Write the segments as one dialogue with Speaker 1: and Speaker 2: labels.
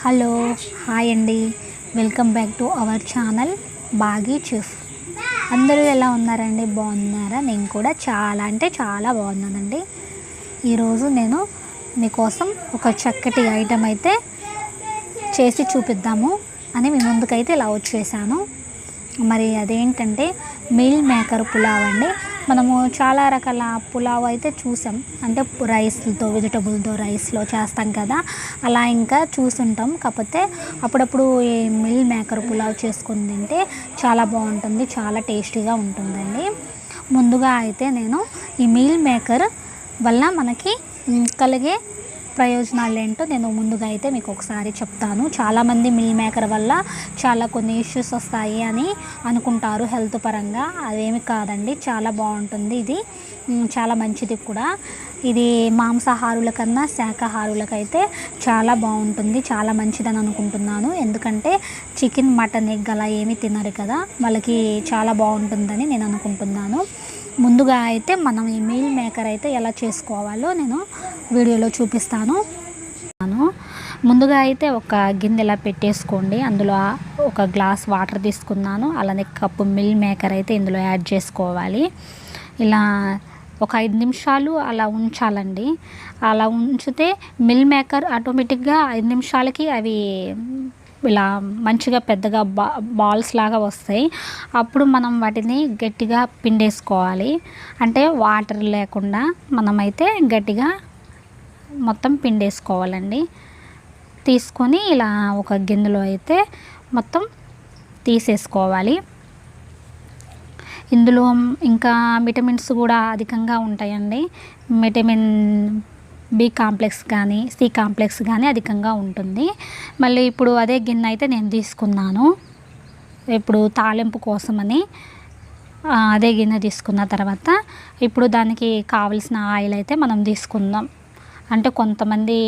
Speaker 1: Hello hi అండి, welcome back to our channel Baaghi chef. అందరూ ఎలా ఉన్నారండి? బాగున్నారా? నేను కూడా చాలా అంటే చాలా బాగున్నానండి. ఈరోజు నేను మీకోసం ఒక చక్కటి ఐటెం అయితే చేసి చూపిద్దాము అని మీ ముందుకైతే ఇలా వచ్చేసాను. మరి అదేంటంటే మీల్ మేకర్ పులావ్ అండి. మనము చాలా రకాల పులావ్ అయితే చూసాం, అంటే రైస్లతో వెజిటబుల్తో రైస్లో చేస్తాం కదా, అలా ఇంకా చూసుంటాం. కాకపోతే అప్పుడప్పుడు ఈ మీల్ మేకర్ పులావ్ చేసుకుని తింటే చాలా బాగుంటుంది, చాలా టేస్టీగా ఉంటుందండి. ముందుగా అయితే నేను ఈ మీల్ మేకర్ వల్ల మనకి కలిగే ప్రయోజనాలు ఏంటో నేను ముందుగా అయితే మీకు ఒకసారి చెప్తాను. చాలామంది మీల్ మేకర్ వల్ల చాలా కొన్ని ఇష్యూస్ వస్తాయి అని అనుకుంటారు హెల్త్ పరంగా. అదేమి కాదండి, చాలా బాగుంటుంది. ఇది చాలా మంచిది కూడా. ఇది మాంసాహారుల కన్నా శాకాహారులకైతే చాలా బాగుంటుంది, చాలా మంచిదని అనుకుంటున్నాను. ఎందుకంటే చికెన్, మటన్, ఎగ్ అలా ఏమీ తినరు కదా, వాళ్ళకి చాలా బాగుంటుందని నేను అనుకుంటున్నాను. ముందుగా అయితే మనం ఈ మీల్ మేకర్ అయితే ఎలా చేసుకోవాలో నేను వీడియోలో చూపిస్తాను. ముందుగా అయితే ఒక గిన్నె ఇలా పెట్టేసుకోండి. అందులో ఒక గ్లాస్ వాటర్ తీసుకున్నాను. అలానే కప్పు మీల్ మేకర్ అయితే ఇందులో యాడ్ చేసుకోవాలి. ఇలా ఒక 5 నిమిషాలు అలా ఉంచాలండి. అలా ఉంచితే మీల్ మేకర్ ఆటోమేటిక్గా 5 నిమిషాలకి అవి ఇలా మంచిగా పెద్దగా బాల్స్ లాగా వస్తాయి. అప్పుడు మనం వాటిని గట్టిగా పిండేసుకోవాలి. అంటే వాటర్ లేకుండా మనమైతే గట్టిగా మొత్తం పిండేసుకోవాలండి. తీసుకొని ఇలా ఒక గిన్నెలో అయితే మొత్తం తీసేసుకోవాలి. ఇందులో ఇంకా విటమిన్స్ కూడా అధికంగా ఉంటాయండి. విటమిన్ బి కాంప్లెక్స్ కానీ సి కాంప్లెక్స్ కానీ అధికంగా ఉంటుంది. మళ్ళీ ఇప్పుడు అదే గిన్నె అయితే నేను తీసుకున్నాను. ఇప్పుడు తాలింపు కోసమని అదే గిన్నె తీసుకున్న తర్వాత ఇప్పుడు దానికి కావలసిన ఆయిల్ అయితే మనం తీసుకుందాం. అంటే కొంతమంది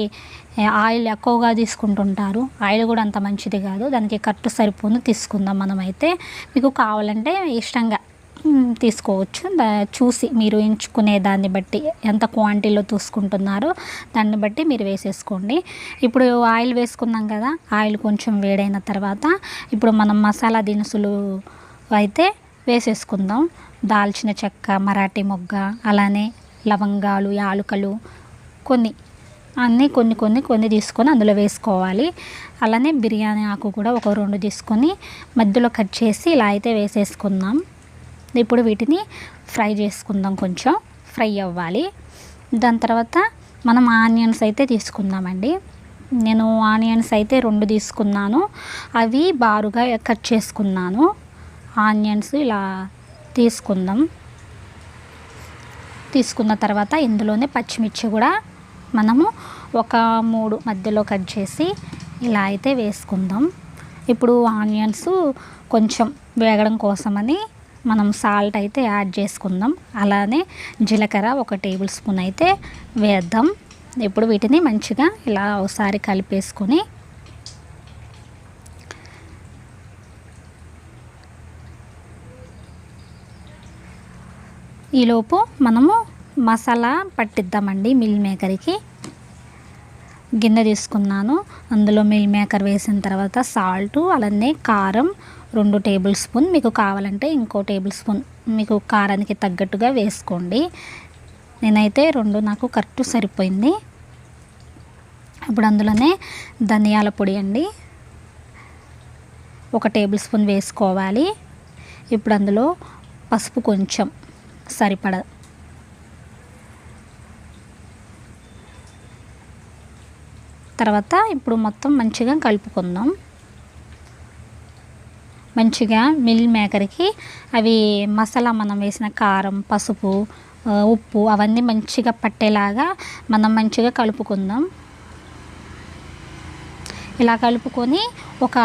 Speaker 1: ఆయిల్ ఎక్కువగా తీసుకుంటుంటారు, ఆయిల్ కూడా అంత మంచిది కాదు. దానికి కరెక్ట్ సరిపోను తీసుకుందాం. మనమైతే మీకు కావాలంటే ఇష్టంగా తీసుకోవచ్చు. చూసి మీరు ఎంచుకునే దాన్ని బట్టి, ఎంత క్వాంటిటీలో తీసుకుంటున్నారో దాన్ని బట్టి మీరు వేసేసుకోండి. ఇప్పుడు ఆయిల్ వేసుకున్నాం కదా, ఆయిల్ కొంచెం వేడైన తర్వాత ఇప్పుడు మనం మసాలా దినుసులు అయితే వేసేసుకుందాం. దాల్చిన చెక్క, మరాఠీ మొగ్గ, అలానే లవంగాలు, యాలకులు కొన్ని తీసుకొని అందులో వేసుకోవాలి. అలానే బిర్యానీ ఆకు కూడా ఒక 2 తీసుకొని మధ్యలో కట్ చేసి ఇలా అయితే వేసేసుకుందాం. ఇప్పుడు వీటిని ఫ్రై చేసుకుందాం, కొంచెం ఫ్రై అవ్వాలి. దాని తర్వాత మనం ఆనియన్స్ అయితే తీసుకుందామండి. నేను ఆనియన్స్ అయితే 2 తీసుకున్నాను, అవి బారుగా కట్ చేసుకున్నాను. ఆనియన్స్ ఇలా తీసుకున్న తర్వాత ఇందులోనే పచ్చిమిర్చి కూడా మనము ఒక 3 మధ్యలో కట్ చేసి ఇలా అయితే వేసుకుందాం. ఇప్పుడు ఆనియన్స్ కొంచెం వేగడం కోసమని మనం సాల్ట్ అయితే యాడ్ చేసుకుందాం. అలానే జీలకర్ర 1 టేబుల్ స్పూన్ అయితే వేద్దాం. ఇప్పుడు వీటిని మంచిగా ఇలా ఒకసారి కలిపేసుకొని ఈలోపు మనము మసాలా పట్టిద్దామండి. మీల్ మేకర్కి గిన్నె తీసుకున్నాను. అందులో మీల్ మేకర్ వేసిన తర్వాత సాల్ట్, అలానే కారం 2 టేబుల్ స్పూన్, మీకు కావాలంటే ఇంకో టేబుల్ స్పూన్ మీకు కారానికి తగ్గట్టుగా వేసుకోండి. నేనైతే 2 నాకు కరెక్ట్ సరిపోయింది. ఇప్పుడు అందులోనే ధనియాల పొడి అండి 1 టేబుల్ స్పూన్ వేసుకోవాలి. ఇప్పుడు అందులో పసుపు కొంచెం సరిపడ, తర్వాత ఇప్పుడు మొత్తం మంచిగా కలుపుకుందాం. మంచిగా మిల్ మేకర్కి అవి మసాలా మనం వేసిన కారం, పసుపు, ఉప్పు అవన్నీ మంచిగా పట్టేలాగా మనం మంచిగా కలుపుకుందాం. ఇలా కలుపుకొని ఒక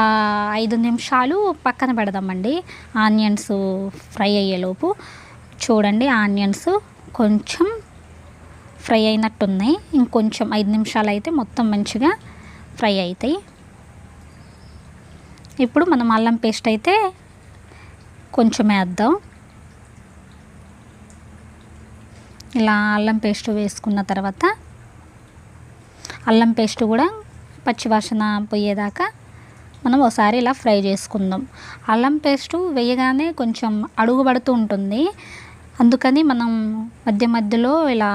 Speaker 1: 5 నిమిషాలు పక్కన పెడదామండి. ఆనియన్స్ ఫ్రై అయ్యేలోపు చూడండి, ఆనియన్స్ కొంచెం ఫ్రై అయినట్టున్నాయి. ఇంకొంచెం 5 నిమిషాలు అయితే మొత్తం మంచిగా ఫ్రై అవుతాయి. ఇప్పుడు మనం అల్లం పేస్ట్ అయితే కొంచెం వేద్దాం. ఇలా అల్లం పేస్ట్ వేసుకున్న తర్వాత అల్లం పేస్ట్ కూడా పచ్చివాసన పోయేదాకా మనం ఒకసారి ఇలా ఫ్రై చేసుకుందాం. అల్లం పేస్టు వేయగానే కొంచెం అడుగుపడుతూ ఉంటుంది, అందుకని మనం మధ్య మధ్యలో ఇలా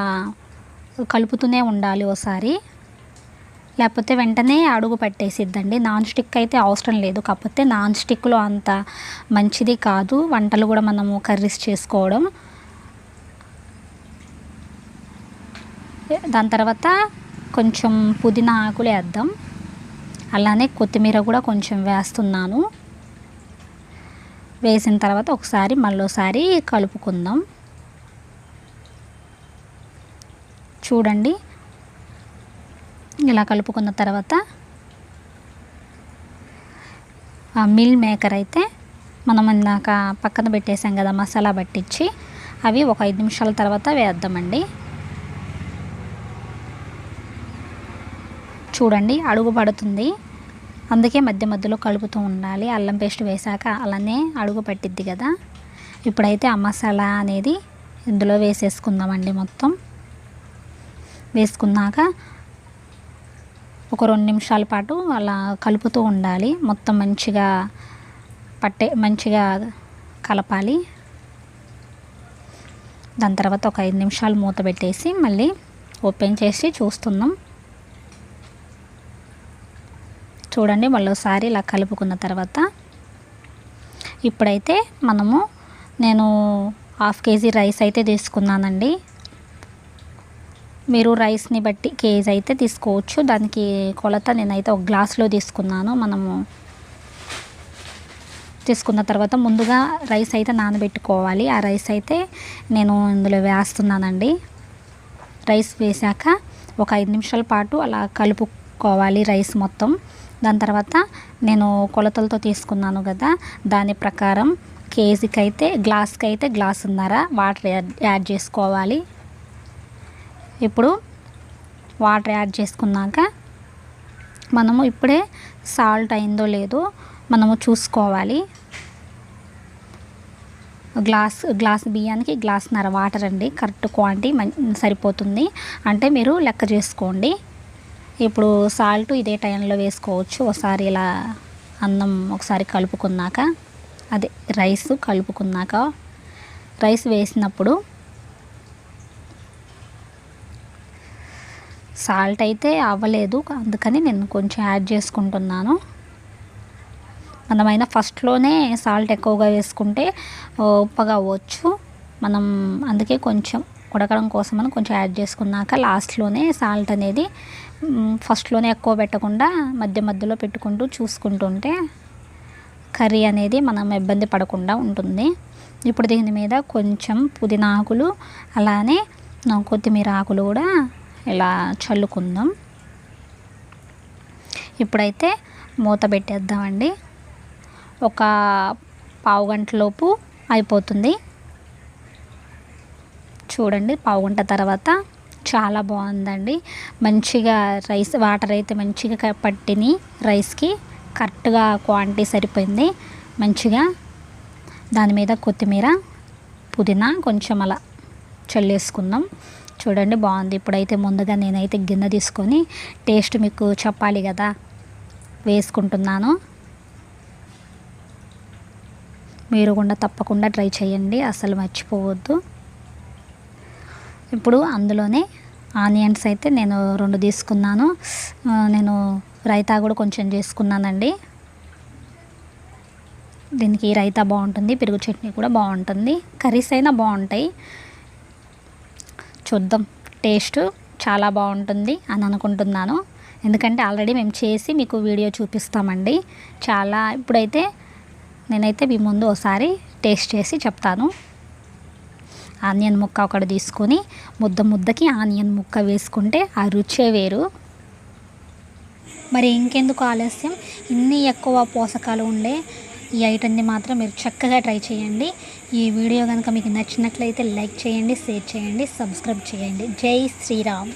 Speaker 1: కలుపుతూనే ఉండాలి ఒకసారి, లేకపోతే వెంటనే అడుగు పట్టేసిద్దండి. నాన్ స్టిక్ అయితే అవసరం లేదు, కాకపోతే నాన్ స్టిక్లో అంత మంచిది కాదు వంటలు కూడా మనము కర్రీస్ చేసుకోవడం. దాని తర్వాత కొంచెం పుదీనా ఆకులు వేద్దాం, అలానే కొత్తిమీర కూడా కొంచెం వేస్తున్నాను. వేసిన తర్వాత ఒకసారి మళ్ళీసారి కలుపుకుందాం. చూడండి, ఇలా కలుపుకున్న తర్వాత మిల్ మేకర్ అయితే మనం ఇందాక పక్కన పెట్టేసాం కదా మసాలా పట్టించి, అవి ఒక 5 నిమిషాల తర్వాత వేద్దామండి. చూడండి అడుగు పడుతుంది, అందుకే మధ్య మధ్యలో కలుపుతూ ఉండాలి. అల్లం పేస్ట్ వేసాక అలానే అడుగు పట్టిద్ది కదా. ఇప్పుడైతే ఆ మసాలా అనేది ఇందులో వేసేసుకుందామండి. మొత్తం వేసుకున్నాక ఒక 2 నిమిషాల పాటు అలా కలుపుతూ ఉండాలి. మొత్తం మంచిగా కలపాలి. దాని తర్వాత ఒక 5 నిమిషాలు మూత పెట్టేసి మళ్ళీ ఓపెన్ చేసి చూస్తున్నాం. చూడండి, మళ్ళీసారి ఇలా కలుపుకున్న తర్వాత ఇప్పుడైతే నేను 1/2 కేజీ రైస్ అయితే తీసుకున్నానండి. మీరు రైస్ని బట్టి కేజీ అయితే తీసుకోవచ్చు. దానికి కొలత నేనైతే ఒక గ్లాస్లో తీసుకున్నాను. మనము తీసుకున్న తర్వాత ముందుగా రైస్ అయితే నానబెట్టుకోవాలి. ఆ రైస్ అయితే నేను ఇందులో వేస్తున్నానండి. రైస్ వేసాక ఒక 5 నిమిషాల పాటు అలా కలుపుకోవాలి రైస్ మొత్తం. దాని తర్వాత నేను కొలతలతో తీసుకున్నాను కదా, దాని ప్రకారం గ్లాస్కి అయితే గ్లాసున్నర వాటర్ యాడ్ చేసుకోవాలి. ఇప్పుడు వాటర్ యాడ్ చేసుకున్నాక మనము ఇప్పుడే సాల్ట్ అయిందో లేదో మనము చూసుకోవాలి. గ్లాస్ బియ్యానికి గ్లాసున్నర వాటర్ అండి, కరెక్ట్ క్వాంటిటీ సరిపోతుంది. అంటే మీరు లెక్క చేసుకోండి. ఇప్పుడు సాల్ట్ ఇదే టైంలో వేసుకోవచ్చు. ఒకసారి ఇలా అన్నం ఒకసారి కలుపుకున్నాక, రైస్ వేసినప్పుడు సాల్ట్ అయితే అవ్వలేదు, అందుకని నేను కొంచెం యాడ్ చేసుకుంటున్నాను. మనమైనా ఫస్ట్లోనే సాల్ట్ ఎక్కువగా వేసుకుంటే ఉప్పగా అవ్వచ్చు. మనం అందుకే కొంచెం ఉడకడం కోసమని కొంచెం యాడ్ చేసుకున్నాక లాస్ట్లోనే సాల్ట్ అనేది ఫస్ట్లోనే ఎక్కువ పెట్టకుండా మధ్య మధ్యలో పెట్టుకుంటూ చూసుకుంటుంటే కర్రీ అనేది మనం ఇబ్బంది పడకుండా ఉంటుంది. ఇప్పుడు దీని మీద కొంచెం పుదీనా ఆకులు అలానే కొత్తిమీర ఆకులు కూడా ఇలా చల్లుకుందాం. ఇప్పుడైతే మూత పెట్టేద్దామండి. ఒక పావు గంటలోపు అయిపోతుంది. చూడండి, పావు గంట తర్వాత చాలా బాగుందండి. మంచిగా రైస్ వాటర్ అయితే మంచిగా పట్టిని, రైస్కి కరెక్ట్గా క్వాంటిటీ సరిపోయింది. మంచిగా దాని మీద కొత్తిమీర పుదీనా కొంచెం అలా చల్లేసుకుందాం. చూడండి, బాగుంది. ఇప్పుడైతే ముందుగా నేనైతే గిన్నె తీసుకొని టేస్ట్ మీకు చెప్పాలి కదా వేసుకుంటున్నాను. మీరు కూడా తప్పకుండా ట్రై చేయండి, అసలు మర్చిపోవద్దు. ఇప్పుడు అందులోనే ఆనియన్స్ అయితే నేను 2 తీసుకున్నాను. నేను రైతా కూడా కొంచెం చేసుకున్నానండి. దీనికి రైతా బాగుంటుంది, పెరుగు చట్నీ కూడా బాగుంటుంది, కర్రీస్ అయినా బాగుంటాయి. చూద్దాం, టేస్ట్ చాలా బాగుంటుంది అని అనుకుంటున్నాను. ఎందుకంటే ఆల్రెడీ మేము చేసి మీకు వీడియో చూపిస్తామండి. ఇప్పుడైతే నేనైతే మీ ముందు ఒకసారి టేస్ట్ చేసి చెప్తాను. ఆనియన్ ముక్క ఒకటి తీసుకొని ముద్దకి ఆనియన్ ముక్క వేసుకుంటే ఆ రుచే వేరు. మరి ఇంకెందుకు ఆలస్యం, ఇన్ని ఎక్కువ పోషకాలు ఉండే ఈ ఐటమ్ని మాత్రం మీరు చక్కగా ట్రై చేయండి. ఈ వీడియో కనుక మీకు నచ్చినట్లయితే లైక్ చేయండి, షేర్ చేయండి, సబ్స్క్రైబ్ చేయండి. జై శ్రీరామ్.